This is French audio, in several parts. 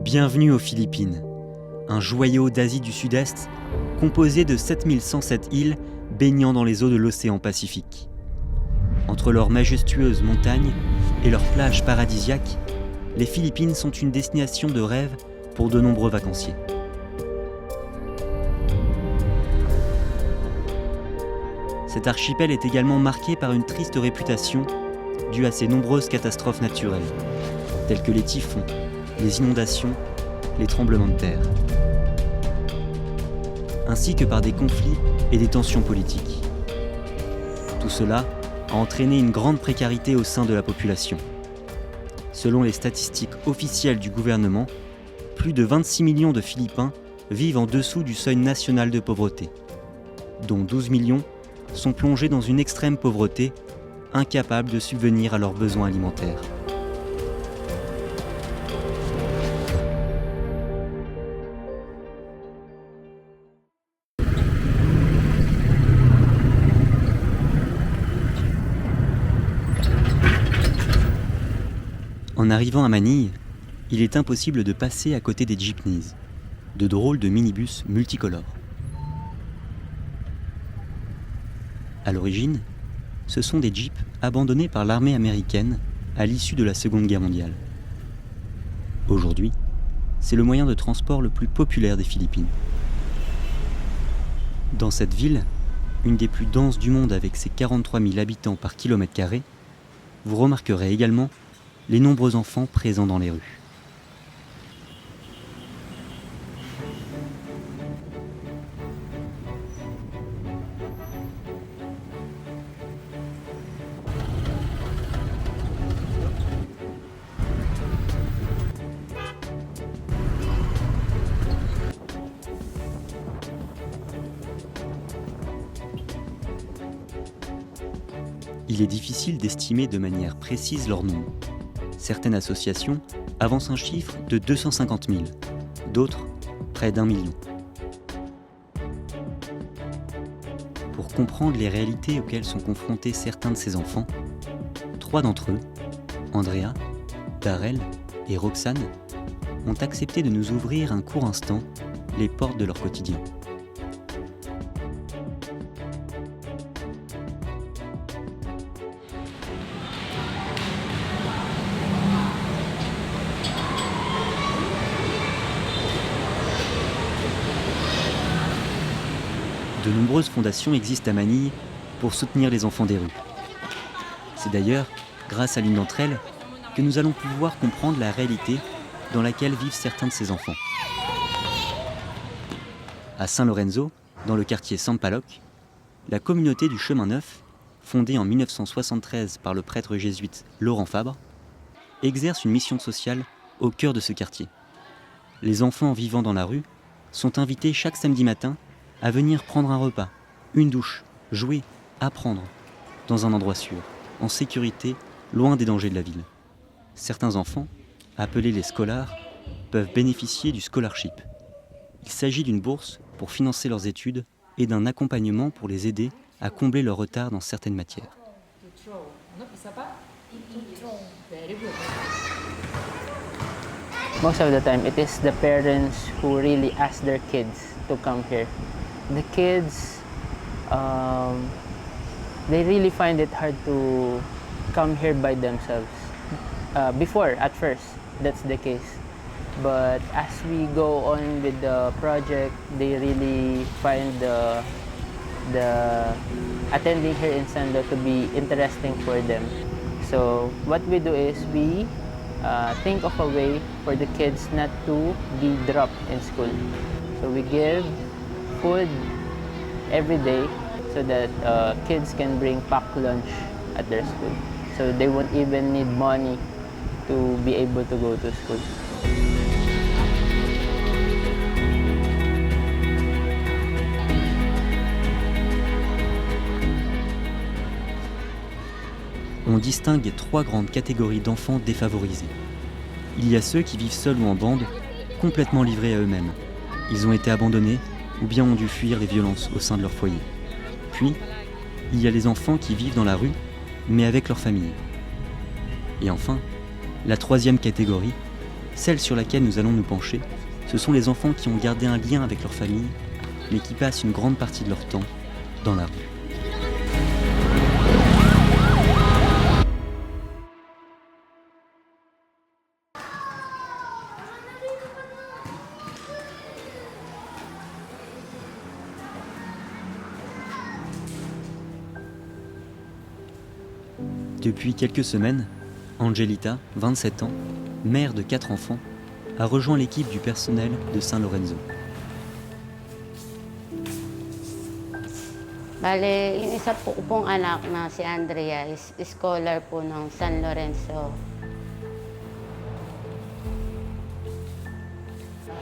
Bienvenue aux Philippines, un joyau d'Asie du Sud-Est composé de 7107 îles baignant dans les eaux de l'océan Pacifique. Entre leurs majestueuses montagnes et leurs plages paradisiaques, les Philippines sont une destination de rêve pour de nombreux vacanciers. Cet archipel est également marqué par une triste réputation due à ses nombreuses catastrophes naturelles, telles que les typhons, les inondations, les tremblements de terre, ainsi que par des conflits et des tensions politiques. Tout cela a entraîné une grande précarité au sein de la population. Selon les statistiques officielles du gouvernement, plus de 26 millions de Philippins vivent en dessous du seuil national de pauvreté, dont 12 millions sont plongés dans une extrême pauvreté, incapables de subvenir à leurs besoins alimentaires. En arrivant à Manille, il est impossible de passer à côté des jeepneys, de drôles de minibus multicolores. À l'origine, ce sont des jeeps abandonnés par l'armée américaine à l'issue de la Seconde Guerre mondiale. Aujourd'hui, c'est le moyen de transport le plus populaire des Philippines. Dans cette ville, une des plus denses du monde avec ses 43 000 habitants par kilomètre carré, vous remarquerez également les nombreux enfants présents dans les rues. Il est difficile d'estimer de manière précise leur nombre. Certaines associations avancent un chiffre de 250 000, d'autres près d'1 million. Pour comprendre les réalités auxquelles sont confrontés certains de ces enfants, 3 d'entre eux, Andrea, Darrell et Roxane, ont accepté de nous ouvrir un court instant les portes de leur quotidien. De nombreuses fondations existent à Manille pour soutenir les enfants des rues. C'est d'ailleurs grâce à l'une d'entre elles que nous allons pouvoir comprendre la réalité dans laquelle vivent certains de ces enfants. À San Lorenzo, dans le quartier Sampaloc, la communauté du Chemin Neuf, fondée en 1973 par le prêtre jésuite Laurent Fabre, exerce une mission sociale au cœur de ce quartier. Les enfants vivant dans la rue sont invités chaque samedi matin à venir prendre un repas, une douche, jouer, apprendre, dans un endroit sûr, en sécurité, loin des dangers de la ville. Certains enfants, appelés les scholars, peuvent bénéficier du scholarship. Il s'agit d'une bourse pour financer leurs études et d'un accompagnement pour les aider à combler leur retard dans certaines matières. Most of the time, it is the parents who really ask their kids to come here. The kids, they really find it hard to come here by themselves. Before, at first, that's the case. But as we go on with the project, they really find the attending here in Sando to be interesting for them. So what we do is we think of a way for the kids not to be dropped in school. So we give food every day so that kids can bring packed lunch at their school. So they won't even need money to be able to go to school. On distingue 3 grandes catégories d'enfants défavorisés. Il y a ceux qui vivent seuls ou en bande, complètement livrés à eux-mêmes. Ils ont été abandonnés ou bien ont dû fuir les violences au sein de leur foyer. Puis, il y a les enfants qui vivent dans la rue, mais avec leur famille. Et enfin, la 3e catégorie, Celle sur laquelle nous allons nous pencher, ce sont les enfants qui ont gardé un lien avec leur famille, mais qui passent une grande partie de leur temps dans la rue. Depuis quelques semaines, Angelita, 27 ans, mère de 4 enfants, a rejoint l'équipe du personnel de San Lorenzo. Bale, yung isa po pong anak na si Andrea is scholar po ng San Lorenzo.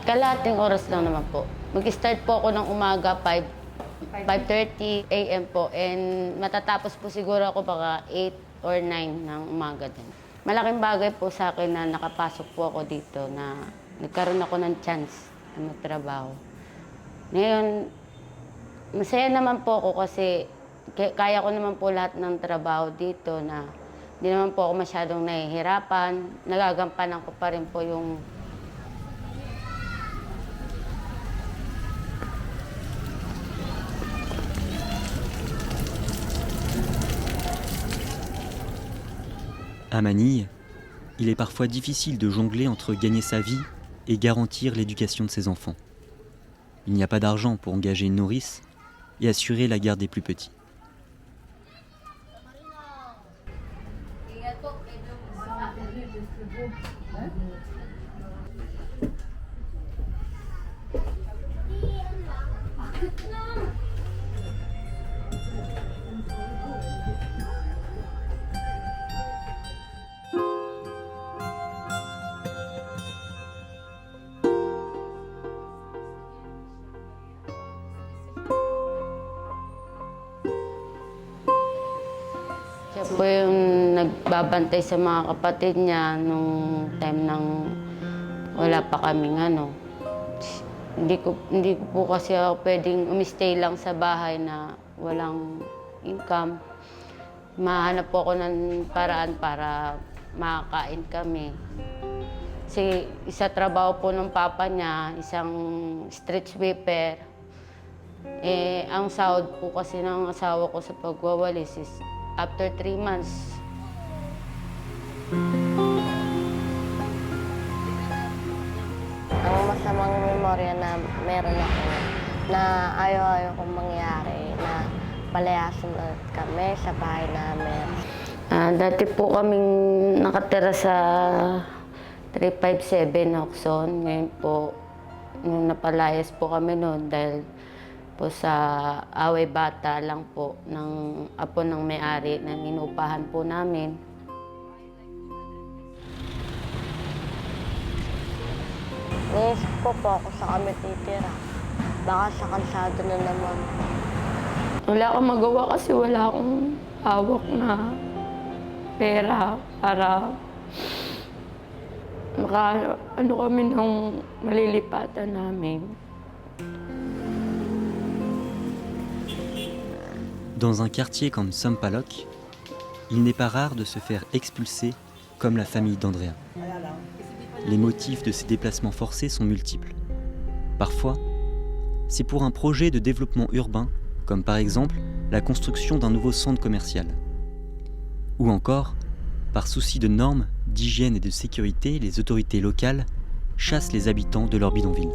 Kalahating oras lang naman po. Mag-start po ako ng umaga 5:30 a.m. po and matatapos po siguro ako baka 8 or 9 ng umaga din. Malaking bagay po sa akin na nakapasok po ako dito na nagkaroon ako ng chance na magtrabaho. Ngayon, masaya naman po ako kasi kaya ko naman po lahat ng trabaho dito na hindi naman po ako masyadong nahihirapan. Nagagampanan ko pa rin po yung À Manille, il est parfois difficile de jongler entre gagner sa vie et garantir l'éducation de ses enfants. Il n'y a pas d'argent pour engager une nourrice et assurer la garde des plus petits. siya po yung nagbabantay sa mga kapatid niya nung time ng wala pa kaming ano. Hindi ko po kasi ako pwedeng umistay lang sa bahay na walang income. Mahanap po ako ng paraan para makakain kami. Kasi isa trabaho po ng papa niya, isang street sweeper. Ang sahod po kasi ng asawa ko sa pagwawalis is after 3 months. Ang masamang memorya na meron ako na ayaw kong mangyari na palayasin ulit kami sa bahay namin. Dati po kaming nakatira sa 357 Oxon. Ngayon po, nung napalayas po kami noon dahil po sa away bata lang po ng apo ng may-ari na inuupahan po namin. Naisip ko po ako sa kami titira. Baka sa kalsado na naman. Wala akong magawa kasi wala akong hawak na pera para ano kami ng malilipatan namin. Dans un quartier comme Sampaloc, il n'est pas rare de se faire expulser comme la famille d'Andrea. Les motifs de ces déplacements forcés sont multiples. Parfois, c'est pour un projet de développement urbain, comme par exemple la construction d'un nouveau centre commercial. Ou encore, par souci de normes, d'hygiène et de sécurité, les autorités locales chassent les habitants de leur bidonville.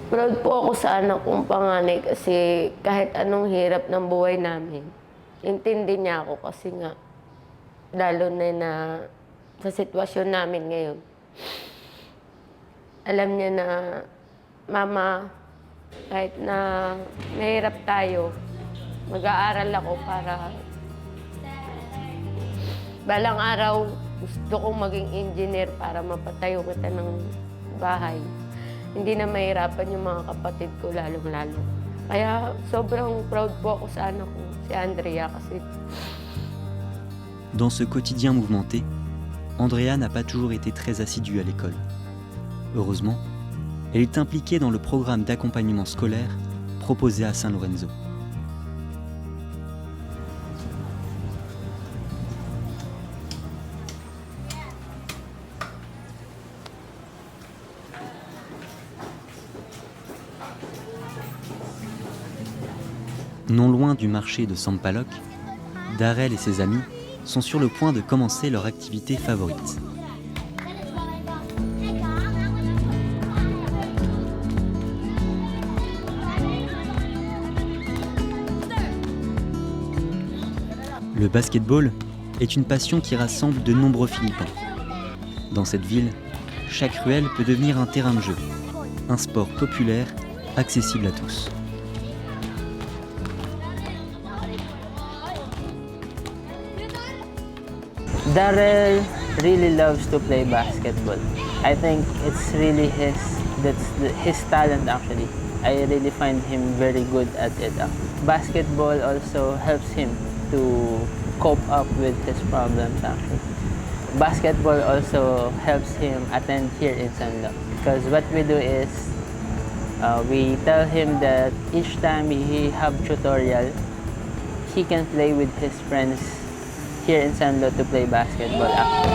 Proud po ako sa anak kong panganay kasi kahit anong hirap ng buhay namin, intindi niya ako kasi nga, lalo na sa sitwasyon namin ngayon. Alam niya na, Mama, kahit na mahirap tayo, mag-aaral ako para balang araw gusto kong maging engineer para mapatayo kita ng bahay. Hindi na mahirapan yung mga kapatid ko, lalong-lalo. Kaya sobrang proud po ako sa anak ko, si Andrea, kasi... Dans ce quotidien mouvementé, Andrea n'a pas toujours été très assidue à l'école. Heureusement, elle est impliquée dans le programme d'accompagnement scolaire proposé à San Lorenzo. Non loin du marché de Sampaloc, Darrell et ses amis sont sur le point de commencer leur activité favorite. Le basketball est une passion qui rassemble de nombreux Philippins. Dans cette ville, chaque ruelle peut devenir un terrain de jeu, un sport populaire accessible à tous. Darrell really loves to play basketball. I think it's really his talent actually. I really find him very good at it. Basketball also helps him to cope up with his problems actually. Basketball also helps him attend here in Sanlo because what we do is we tell him that each time he have tutorial, he can play with his friends here in Sanlo to play basketball actually.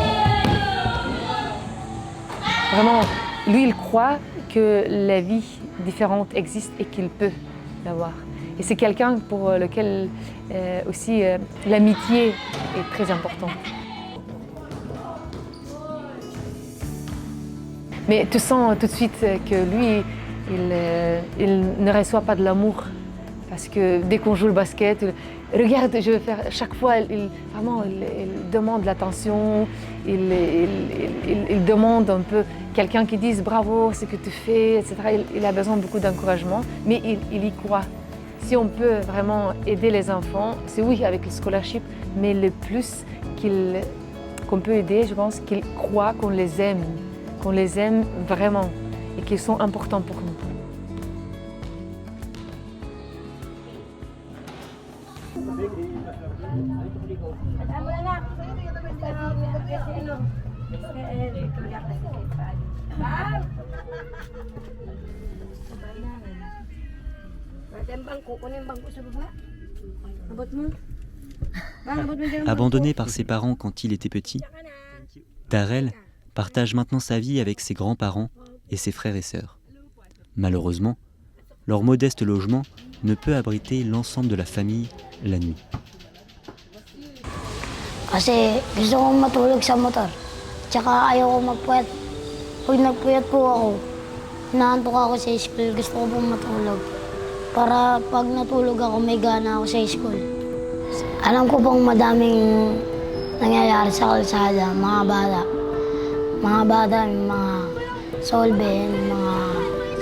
Vraiment, lui, il croit que la vie différente existe et qu'il peut l'avoir. Et c'est quelqu'un pour lequel aussi l'amitié est très importante. Mais tu sens tout de suite que lui, il ne reçoit pas de l'amour. Parce que dès qu'on joue le basket, regarde, je vais faire. Chaque fois, il demande l'attention, il demande un peu quelqu'un qui dise bravo, ce que tu fais, etc. Il a besoin de beaucoup d'encouragement, mais il y croit. Si on peut vraiment aider les enfants, c'est oui avec le scholarship, mais le plus qu'on peut aider, je pense qu'ils croient qu'on les aime vraiment et qu'ils sont importants pour nous. Abandonné par ses parents quand il était petit, Darrell partage maintenant sa vie avec ses grands-parents et ses frères et sœurs. Malheureusement, leur modeste logement ne peut abriter l'ensemble de la famille la nuit. Kasi gusto kong matulog sa motor. Tsaka ayaw ko magpuyat. Pag nagpuyat po ako, inaantok ako sa school, gusto ko pong matulog. Para pag natulog ako, may gana ako sa school. Alam ko pong madaming nangyayari sa kalsada, mga bata. Mga bata, mga solbe, mga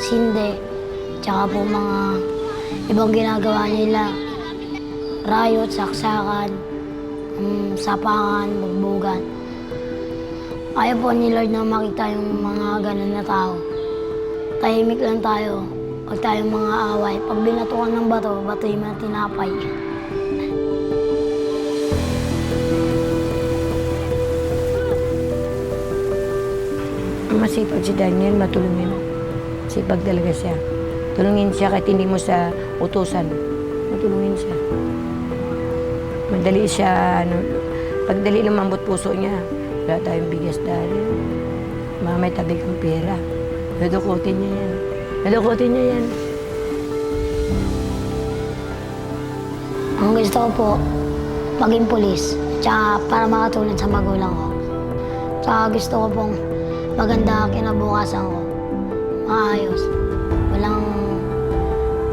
sinde, tsaka po mga ibang ginagawa nila. Riot, saksakan, sapangan, bugbugan. Ayaw po ni Lord na makita yung mga ganun na tao. Tahimik lang tayo, huwag tayong mga away. Pag binatukan ng bato, bato yung mga tinapay. Masipag si Daniel, matulungin. Sipag talaga siya. Tulungin siya kahit hindi mo sa utusan. Matulungin siya. Madali siya, pagdali lumambot puso niya. Wala tayong bigas dahil. May tabi kang pera. Nadukutin niya yan. Nadukutin niya yan. Ang gusto ko po, maging pulis. Tsaka para makatulad sa magulang ko. Tsaka gusto ko pong maganda kinabukasan ko. Maayos. Walang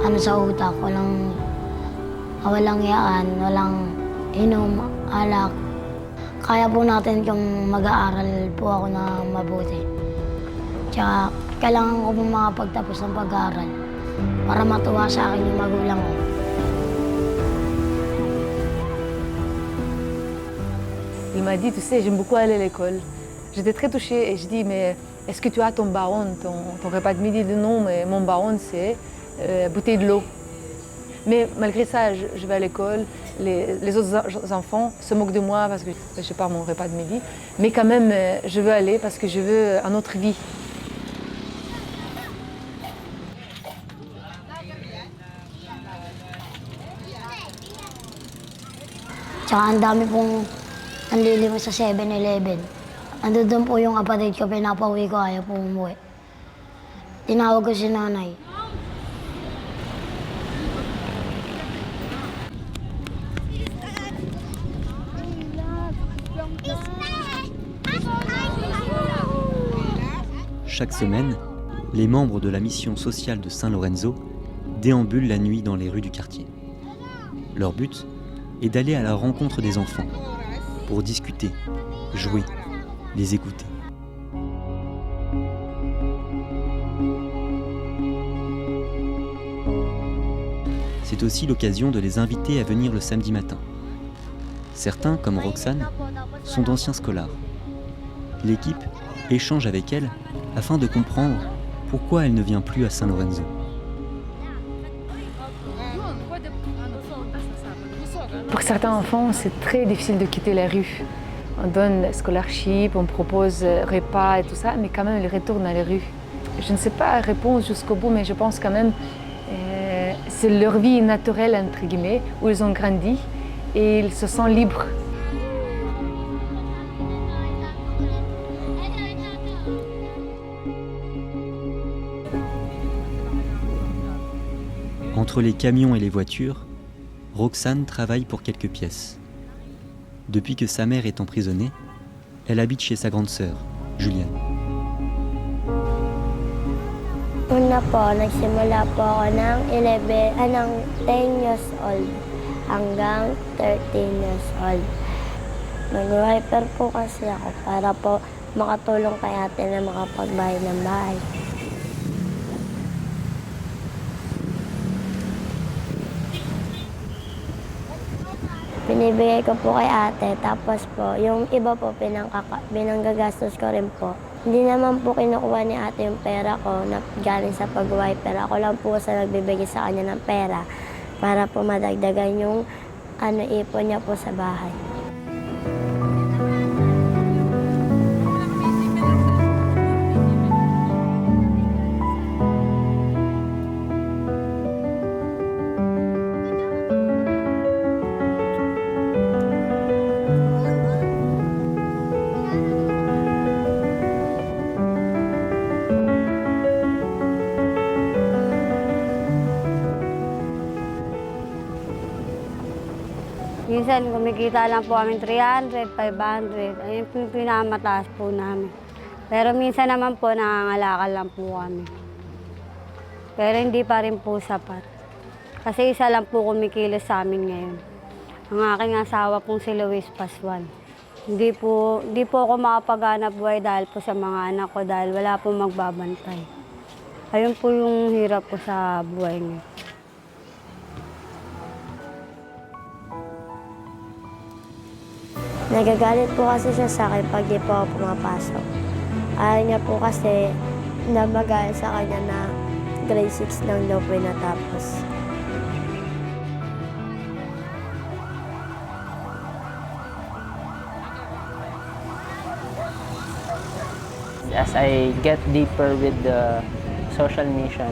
ano sa utak, walang yaan, walang inom, alak. Kaya po natin kung mag-aaral po ako na mabuti. Tsaka kailangan ko po makapagtapos ng pag-aaral para matuwa sa akin yung magulang ko. Il m'a dit, tu sais, j'aime beaucoup aller à l'école. J'étais très touchée et je dis, mais est-ce que tu as ton baron, ton repas de midi? Il dit non, mais mon baron, c'est bouteille de l'eau. Mais malgré ça, je vais à l'école. Les autres enfants se moquent de moi parce que je n'ai pas mon repas de midi. Mais quand même, je veux aller parce que je veux une autre vie. Tsaka ang dami pong nanlilimos sa 7-Eleven. Andun po yung kapatid ko, pinapauwi ko, ayaw po umuwi. Tinawag ko si nanay. Chaque semaine, les membres de la mission sociale de San Lorenzo déambulent la nuit dans les rues du quartier. Leur but est d'aller à la rencontre des enfants pour discuter, jouer, les écouter. C'est aussi l'occasion de les inviter à venir le samedi matin. Certains, comme Roxane, sont d'anciens scolaires. L'équipe échange avec elle afin de comprendre pourquoi elle ne vient plus à San Lorenzo. Pour certains enfants, c'est très difficile de quitter la rue. On donne scholarship, on propose repas et tout ça, mais quand même ils retournent à la rue. Je ne sais pas la réponse jusqu'au bout, mais je pense quand même c'est leur vie naturelle, entre guillemets, où ils ont grandi et ils se sentent libres. Entre les camions et les voitures, Roxane travaille pour quelques pièces. Depuis que sa mère est emprisonnée, elle habite chez sa grande sœur, Juliane. Una po, nagsimula po ako ng 10 years old hanggang 13 years old. Nag-wiper po kasi ako para po makatulong kay ate na makapagbayad ng bahay. Binibigay ko po kay ate, tapos po yung iba po pinanggagastos ko rin po. Hindi naman po kinukuha ni ate yung pera ko na galing sa pag-wiper. Ako lang po sa nagbibigay sa kanya ng pera para po madagdagan yung ipon niya po sa bahay. Minsan kumikita lang po kami 300, 500. Ayun po yung pinakamataas po namin. Pero minsan naman po nangangalakal lang po kami. Pero hindi pa rin po sapat. Kasi isa lang po kumikilos sa amin ngayon. Ang aking asawa pong si Luis Pascual. Hindi po ako makapaghanap buhay dahil po sa mga anak ko dahil wala po magbabantay. Ayun po yung hirap ko sa buhay niya. Nagagalit po kasi siya sa akin pag di po ako pumapasok. Ayaw niya po kasi na magaya sa kanya na grade 6 lang daw po natapos. As I get deeper with the social mission,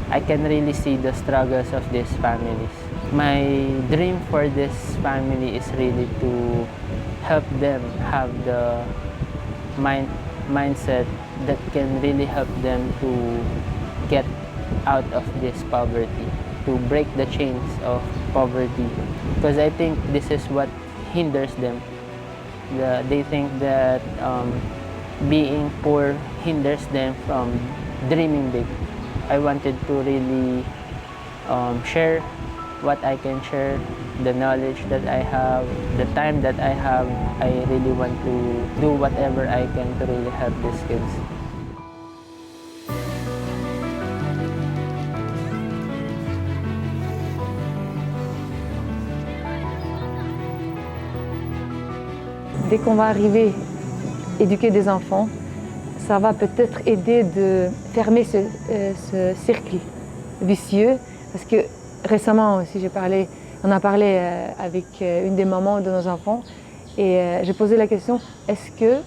I can really see the struggles of these families. My dream for this family is really to help them have the mindset that can really help them to get out of this poverty, to break the chains of poverty. Because I think this is what hinders them. They think that being poor hinders them from dreaming big. I wanted to really share what I can share, the knowledge that I have, the time that I have. I really want to do whatever I can to really help these kids. Dès qu'on va arriver, éduquer des enfants, ça va peut-être aider de fermer ce cercle vicieux, parce que récemment aussi, on a parlé avec une des mamans de nos enfants et j'ai posé la question, est-ce que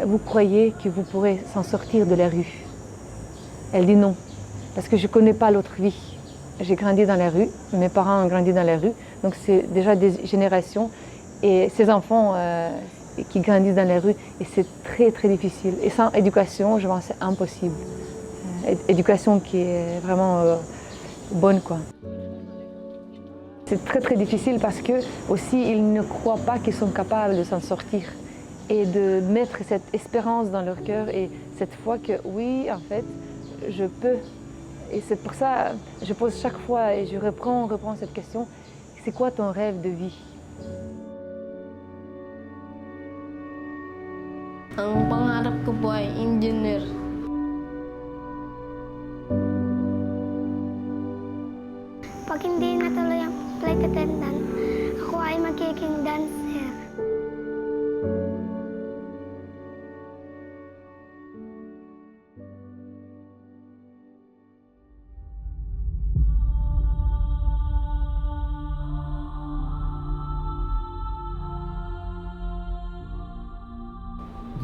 vous croyez que vous pourrez s'en sortir de la rue? Elle dit non, parce que je ne connais pas l'autre vie. J'ai grandi dans la rue, mes parents ont grandi dans la rue, donc c'est déjà des générations et ces enfants qui grandissent dans la rue, et c'est très très difficile. Et sans éducation, je pense que c'est impossible. Éducation qui est vraiment bonne, quoi. c'est très très difficile parce que aussi ils ne croient pas qu'ils sont capables de s'en sortir et de mettre cette espérance dans leur cœur et cette foi que oui, en fait, je peux. Et c'est pour ça que je pose chaque fois et je reprends cette question, c'est quoi ton rêve de vie? Ang pangarap ko po ay engineer. Pag hindi natuloy ang flight attendant, ako ay magiging dancer.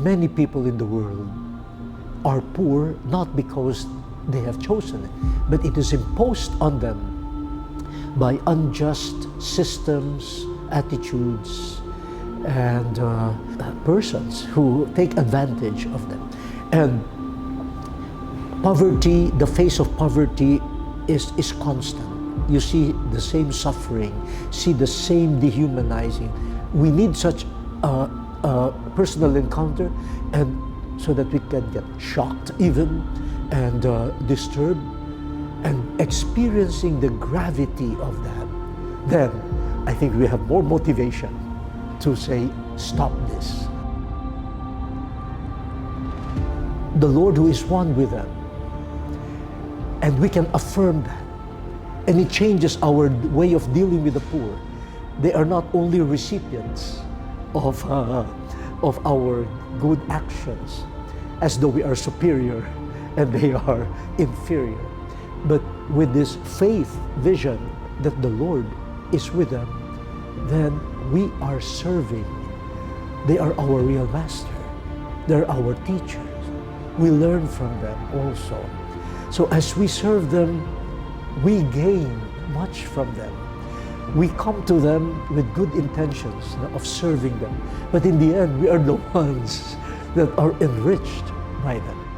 Many people in the world are poor not because they have chosen it, but it is imposed on them by unjust systems, attitudes, and persons who take advantage of them. And poverty, the face of poverty is constant. You see the same suffering, see the same dehumanizing. We need such personal encounter, and so that we can get shocked even and disturbed, and experiencing the gravity of that, then I think we have more motivation to say, stop this. The Lord who is one with them, and we can affirm that, and it changes our way of dealing with the poor. They are not only recipients of our good actions, as though we are superior and they are inferior. But with this faith vision that the Lord is with them, then we are serving. They are our real master. They're our teachers. We learn from them also. So as we serve them, we gain much from them. We come to them with good intentions of serving them, but in the end, we are the ones that are enriched by them.